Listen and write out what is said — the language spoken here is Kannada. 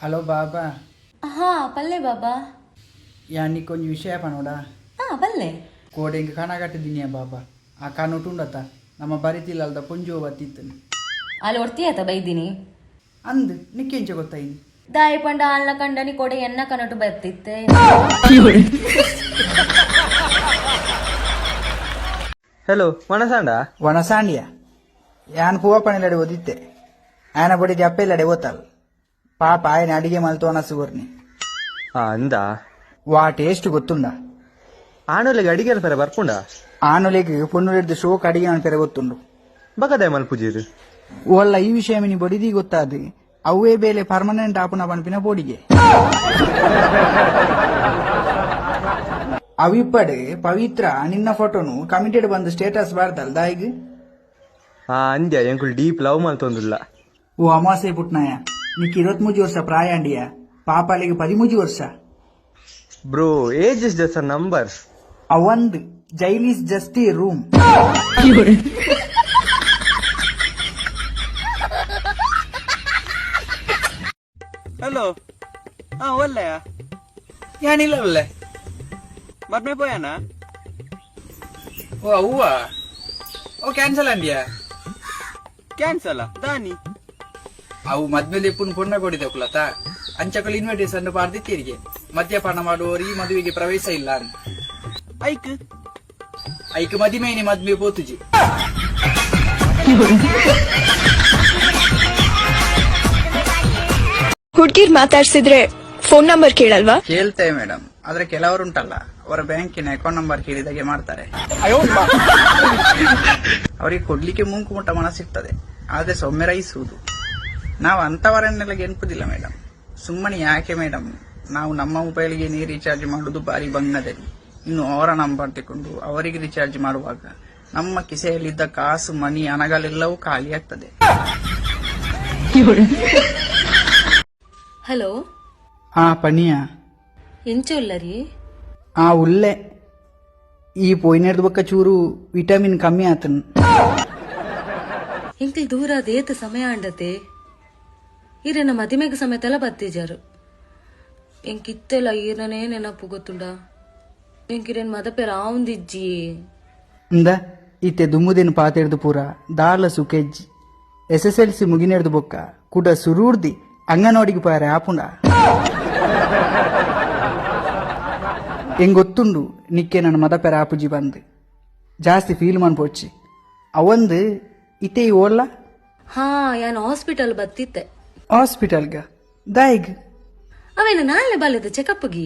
హలో బాబా పల్లె బాబా యాన్ని కొంచెం ವಿಷಯ ಪನೋಡ ಪಲ್ಲೆ ಕೋಡೆ ಇಂಕ ಕಣ ಕಟ್ಟಿದೀನಿಯ ಬಾಬಾ ಆ ಕಣ್ಣು ಉಂಡತ್ತ ನಮ್ಮ ಬರಿತಿಲ್ಲಲ್ದ ಪುಂಜೋ ಬತ್ತಿತ್ತನು ಅಲ್ಲಿ ಹೊಡ್ತೀಯತ ಬೈದಿನಿ ಅಂದ್ ನಿಕ್ಕೆಂಚ ಗೊತ್ತಾಯಿನಿ ದಾಯಿ ಪಂಡ ಅಲ್ಲ ಕಂಡನಿ ಕೊಡೆ ಎನ್ನ ಕನಟು ಬರ್ತಿತ್ತೆ ಹಲೋ ವನಸಾಂಡ ವನಸಾಂಡಿಯ ಯಾನ್ ಪೂವ ಪಣಿಲಡೆ ಓದಿತ್ತೆ ఆయన బడికి అప్పేలాడే పోతారు పాప ఆయన అడిగే మళ్ళీ అనసుగోర్ని ಅಂದ వా టేస్ట్ ಗೊತ್ತುಂಡ ಆನೋಲೆಗೆ ಅಡಿಗೆ ಪೆರ ಬರ್ಪುಂಡ ఆనులేకి పొన్నులెడ్ది షోక్ అడిగి అని పెరగొత్తుండు ಬಕದೆ ಮಲ್ಪುಜೀರು వాళ్ళ ఈ విషయం నీ బడిది ಗೊತ್ತಾది ಅವೇ ಬೇಲೆ ಪರ್ಮನೆಂಟ್ ಆಪುನ ಪನ್ಪಿನ ಬೋಡಿಗೆ ಅವಿಪ್ಪಡೆ ಪವಿತ್ರ ನಿನ್ನ ಫೋಟೋನು ಕಮಿಟೆಡ್ ಬಂದು ಸ್ಟೇಟಸ್ ಬಾರ್ದಲ್ ದಾಯಿಗ್ ಅಂದ್ಯ ಎಂಕುಲ್ ಡೀಪ್ ಲವ್ ಮಲ್ತೊಂದುಲ್ಲ ఓ అమాసే పుట్టినాయ నీకు 23 ವರ್ಷ ಪ್ರಾಯ ಅಂಡಿಯ ಪಾಪಾಲಿಗೆ 13 ವರ್ಷ bro age is just a number ಅವಂದ್ jail is just a room hello ಒಳ್ಳೆಯ ಏನಿಲ್ಲ ಒಳ್ಳೆ ಮದ್ಮೆ ಪೋಯನ ಓ ಅವ್ವ ಓ ಕ್ಯಾನ್ಸಲ್ ಅಂಡಿಯ ಕ್ಯಾನ್ಸಲ್ ದಾನಿ ಅವು ಮದ್ವೆಲಿ ಪುಣ್ಯ ಕೊಡಿದೆ ಕುಲತ ಅಂಚಕಲ್ ಇನ್ವಿಟೇಷನ್ ಪಾರ್ದಿತ್ತೀರಿಗೆ ಮದ್ಯಪಾನ ಮಾಡುವವರು ಈ ಮದುವೆಗೆ ಪ್ರವೇಶ ಇಲ್ಲ ಅಂತ ಐಕ್ ಐಕ್ ಮದಿಮೇನಿ ಮದ್ವೆ ಪೋತುಜಿ ಹುಡ್ಗಿರ್ ಮಾತಾಡ್ಸಿದ್ರೆ ಫೋನ್ ನಂಬರ್ ಕೇಳಲ್ವಾ? ಕೇಳ್ತೇವೆ ಮೇಡಮ್ ಆದ್ರೆ ಕೆಲವರುಂಟಲ್ಲ ಅವರ ಬ್ಯಾಂಕಿನ ಅಕೌಂಟ್ ನಂಬರ್ ಕೇಳಿದಾಗೆ ಮಾಡ್ತಾರೆ ಅವರಿಗೆ ಕೊಡ್ಲಿಕ್ಕೆ ಮುಂಕುಮುಟ್ಟ ಮನಸ್ಸಿರ್ತದೆ ಆದ್ರೆ ಸೊಮ್ಮೆರೈಸುವುದು ನಾವು ಅಂತವರನ್ನೆಲ್ಲ ಗೆನ್ಪುದಿಲ್ಲ ಮೇಡಮ್ ಸುಮ್ಮನೆ ಯಾಕೆ ಮೇಡಮ್ ನಾವು ನಮ್ಮ ಮೊಬೈಲ್ಗೆ ನೀ ರೀಚಾರ್ಜ್ ಮಾಡುದು ಬಾರಿ ಬಂಗದಲ್ಲಿ ಇನ್ನು ಅವರ ನಂಬರ್ ತಗೊಂಡು ಅವರಿಗೆ ರೀಚಾರ್ಜ್ ಮಾಡುವಾಗ ನಮ್ಮ ಕಿಸೆಯಲ್ಲಿದ್ದ ಕಾಸು ಮನಿ ಹಣಗಳೆಲ್ಲವೂ ಖಾಲಿ ಆಗ್ತದೆ. ಹಲೋ ಪನಿಯ ಎಂಚೊಲ್ಲರಿ ಉಲ್ಲೆ ಈ ಪೋಯಿನೇರ್ದು ಬೊಕ್ಕ ಚೂರು ವಿಟಮಿನ್ ಕಮ್ಮಿ ಆತನ್ ಎಂಕಲ್ ದೂರ ದೇತ ಸಮಯ ಅಂಡತೆ ಈರೆನ ಮದಿಮೆಗೆ ಸಮೇತ ಬತ್ತಿಜಾರು ಎಂಕಿತ್ತೆಲ್ಲ ಈರನೇ ನೆನಪು ಗೊತ್ತುಂಡ ಎಂಕಿರೇನ್ ಮದ ಪೇರ ಆವಂದಿಜ್ಜಿ ಇಂದ ಈತೆ ದುಮ್ಮುದಿನ ಪಾತೆಡ್ದು ಪೂರ ದಾಲ ಸುಕೆಜ್ಜಿ SSLC ಮುಗಿನೇರ್ದು ಬೊಕ್ಕ ಕುಡ ಸುರೂರ್ದಿ ಅಂಗನವಾಡಿಗೆ ಪಾರೆ ಆಪುಂಡ ಎಂಗೊತ್ತುಂಡು ನಿಕ್ಕೆ ನನ್ನ ಮದ ಪೆರ ಆಪುಜಿ ಬಂದು ಜಾಸ್ತಿ ಫೀಲ್ ಮನ್ಪೊಚ್ಚಿ ಅವಂದು ಇತೆ ಓಲ್ಲ ಯಾನ್ ಹಾಸ್ಪಿಟಲ್ ಬತ್ತಿತ್ತೆ ಹಾಸ್ಪಿಟಲ್ಗ ದಾಯಿಗ್ ಅವೇನ ನಾಳೆ ಬಾಲ್ಯದ ಚೆಕಪ್ಗೆ